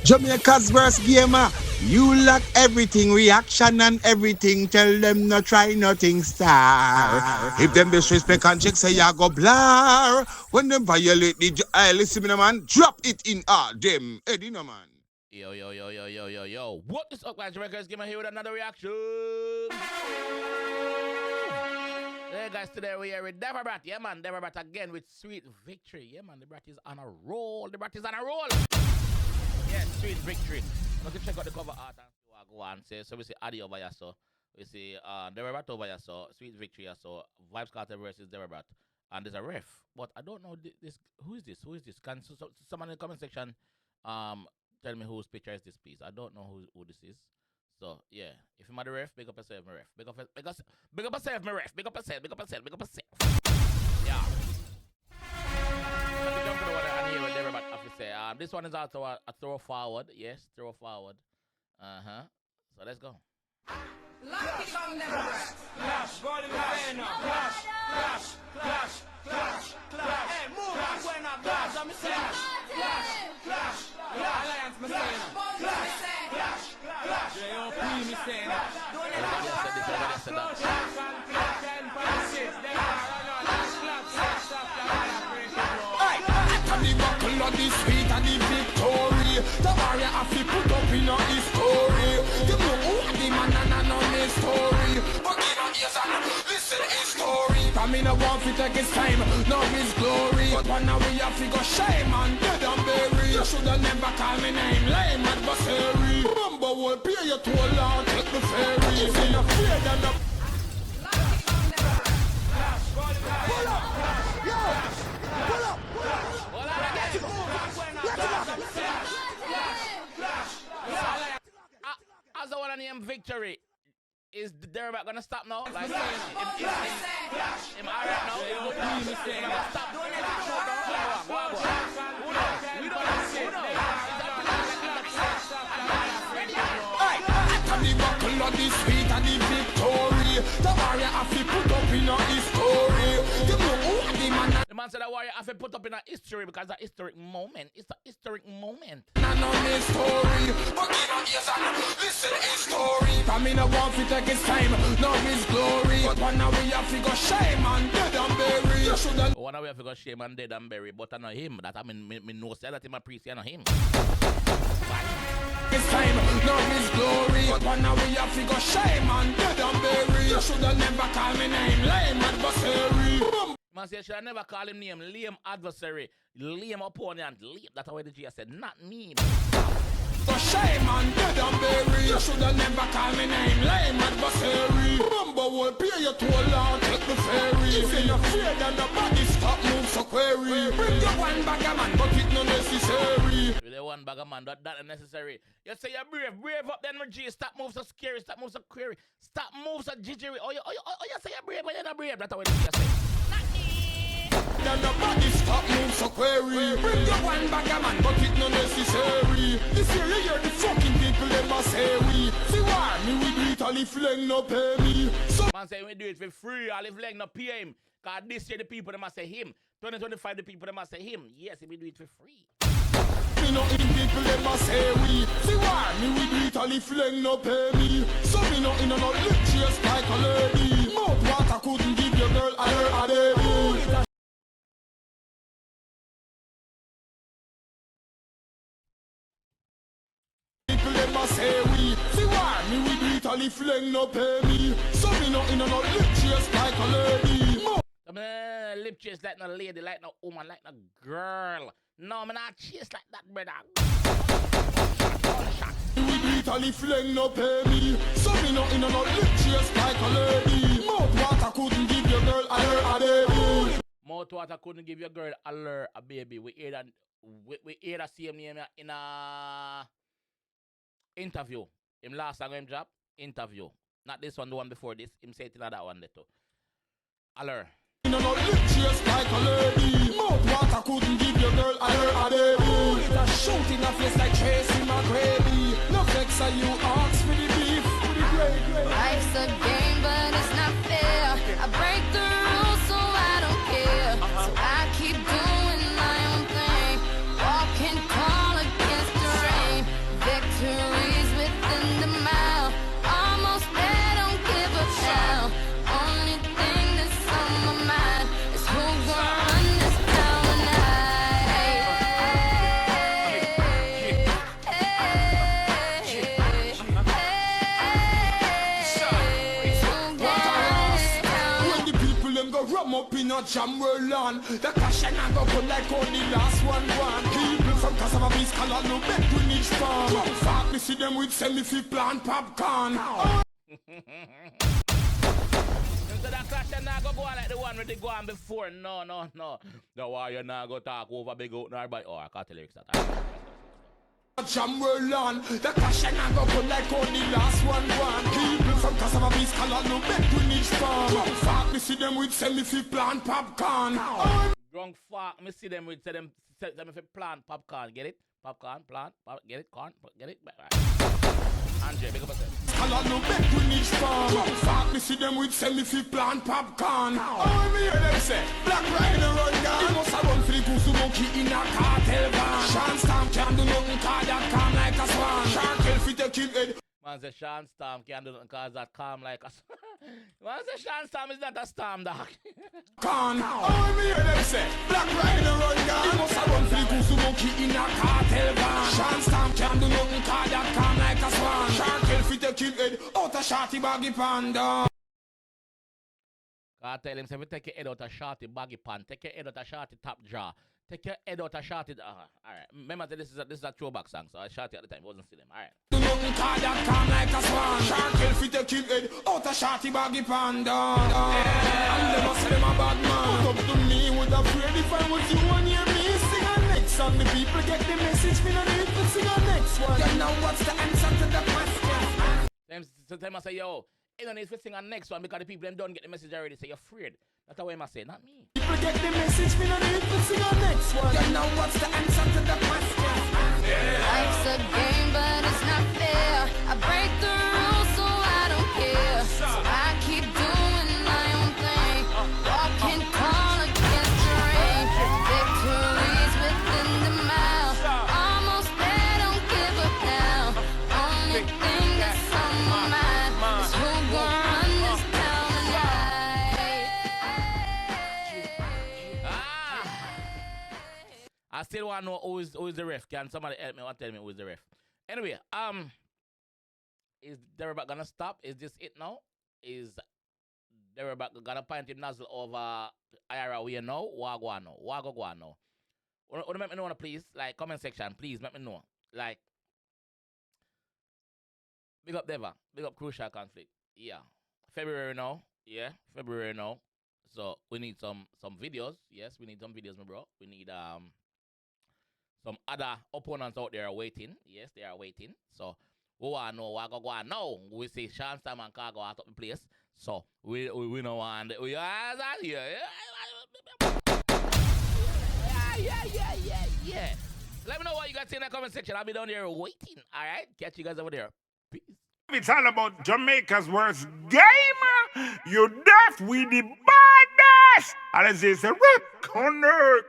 Jamaica's worst gamer. You lack everything, reaction and everything. Tell them no try nothing, star. If them disrespect and check, say ya go blur. When them violate the listen me, no man, drop it in them. Eddie, no man. Yo. What is up, guys? JAMAICA'S Gamer here with another reaction. Hey guys, today we are with Deva Bratt. Yeah man, Deva Bratt again with Sweet Victory. Yeah man, the Bratt is on a roll. Yeah, Sweet Victory. We can check out the cover art and see what I go on say. So we see Adi over here, so we see Deva Bratt over here, so Sweet Victory, so Vibes Cartel versus Deva Bratt. And there's a ref, but I don't know this. Who is this? Can someone in the comment section tell me whose picture is this, please? I don't know who this is. So yeah, if you're the ref, big up yourself, my ref. Big up yourself, my ref. Big up yourself. Yeah. This one is also a throw forward. Yes, throw forward. So let's go. Lucky come Deva Bratt. Clash, go to the arena. Clash. Hey, move on when I clash. I'm saying. Clash. Alliance, me saying. Clash. J.O.P. me saying. Don't let The buckle of the sweet and the victory. The warrior have to put up in a history. You know who the man and on his story. But give a ears and listen his story. Come in a one to take his time, now his glory. But one now we have to go shame and dead and bury. You should have never called me name, lame adversary. Remember we'll pay your toll and take the ferry. If you're not afraid then the Lucky come Deva Bratt. pull up. Yo, pull up. As I want to name Victory, is Deva Bratt gonna stop now? Like, him alright now? Stop doing it. We don't And the buckle of the sweet and the victory. The warrior have to put up in a history. You know who the man The man said that warrior have to put up in a history because it's a historic moment. It's a historic moment. and on his story. But give a ears and listen his story. Come in a one to take his time, now his glory. But one now we have to go shame and dead and bury. You should have One way I figure shame and dead and bury, but I know him. That I mean, me know say that him appreciate him. his time, now his glory. But one now we have to go shame and dead and bury. You should have never called me name, lame adversary. Man say, should I never call him name? Lame adversary, lame opponent, lame. That's what the G said, not me. So shame and dead and bury. You should have never called me name, lame adversary. Remember we'll pay your toll and take the ferry. If you're not afraid then nobody stop move so query. Bring your one bag of man, but it no necessary. With the one bag of man, that unnecessary. You say you're brave up then, my G. Stop move so scary, stop move so query, stop move so jittery. Oh, you say you're brave, but you're not brave. That's what the G say. Not me. Then nobody stop move so query. Bring your one bag of man, but it no necessary. This year you hear the fucking people them a say we. See why me we do it all if leg no pay me. So Man say we do it for free, all if leg no pay him. Cause this year the people them must say him. 2025 the people them must say him. Yes, we do it for free. me no in people them a say we. See why me we do it all if leg no pay me. So me no in no lip chase like a lady. Mouth water couldn't give your girl a baby. People them a say we. See why me we do it all if leg no pay me. So me no in no lip chase like a lady. Mouth Lip chase like no lady, like no woman, like no girl. No, man, not chase like that, brother. we do it all if leg no pay me. So me no in no lip chase like a lady. Mouth water couldn't give your girl a baby. Mouth water couldn't give your girl a baby. We hear that. We hear that same name in a interview. Him last time him job interview. Not this one, the one before this. Him say it in that one there too. Aller. No lip chase like a lady. Mouth water couldn't give your girl a baby. It a shoot in a face like Tracy McGrady. No vex are you ask for the beef, for the grade. Life's a game, but it's not fair. I break the rules, so I don't care. So I keep doing my own thing. Walking tall against the rain. a jam world on. The cash and I go put like how the last one. People from 𝐑𝐂𝐓𝐈𝐎𝐍 color no bet we need storm. Drunk fuck me see them with semi-fi plant popcorn. So that clash and not go on like the one with the go on before. No. The why you not go talk over big out nor by. Oh, I can't tell lyrics that. Jam world on. The cash and I go put like how the last one. People from 𝐑𝐂𝐓𝐈𝐎𝐍 color no bet we need storm. Drunk fuck me see them with semi-fi plant popcorn. Drunk fuck me see them with them if plant popcorn. Get it? Popcorn, plant, get it? Corn, get it? Andre, big up yourself. Color no bet we need storm. Drunk fuck me see them with semi-fi plant popcorn. Oh, me hear them say Black Rhino run down. He must have run for the goose monkey in a cartel van. Sean Storm can't do nothing cause that calm like a swan. Shark kill fi take him head. Man say Sean Storm can't do nothing cause that calm like a swan. Man say Sean Storm is not a storm dog. Con. Oh, me hear them say Black Rhino run down. He must have run for the goose monkey in a cartel van. Sean Storm can't do nothing cause that calm like a swan. Shark kill fi take him head out a shorty baggy panda. I tell him, say, take your head out of shorty baggy pant, take your head out of shorty top jaw, take your head out of shorty. Alright. Remember, this is a throwback song, so I shorty at the time, wasn't see them. Alright. Do nothing cause that calm like a swan. Shark kill fi take him head out a shorty baggy panda. And them a say them a bad man. Look up to me, would afraid if I was you and hear me sing a next song. The people get the message, me no need to sing a next one. You know what's the answer to the question? Them I say, yo, you don't need to sing on next one because the people them don't get the message already, so you're afraid. That's the way I say, not me. People get the message, me no need to sing a next one. You know what's the answer to the question? Life's a game, but it's not fair. I break the rules, so I don't care. So I keep doing my own thing. Walking tall against the rain. Victories within the mile. Almost there, don't give up now. Only thing that's on my mind is who gon' run this town tonight. I still want to know who is the ref. Can somebody help me or tell me who is the ref? Anyway, is Deva Bratt gonna stop? Is this it now? Is Deva Bratt gonna point him nozzle over IRA we know? Wagwan now. Wagwan now. Wanna make me know, please? Like, comment section, please make me know. Like, big up Deva. Big up Crucial Conflict. Yeah. February now. Yeah. February now. So we need some videos. Yes, we need some videos, my bro. We need some other opponents out there are waiting. Yes, they are waiting. So we want to know what go on now. We see Sean Storm and Cargo out of the place. So we know and we are here. Yeah. Let me know what you guys say in the comment section. I'll be down there waiting. Alright? Catch you guys over there. Peace. It's all about Jamaica's worst gamer. You deaf with the baddest. And it's a rip connect.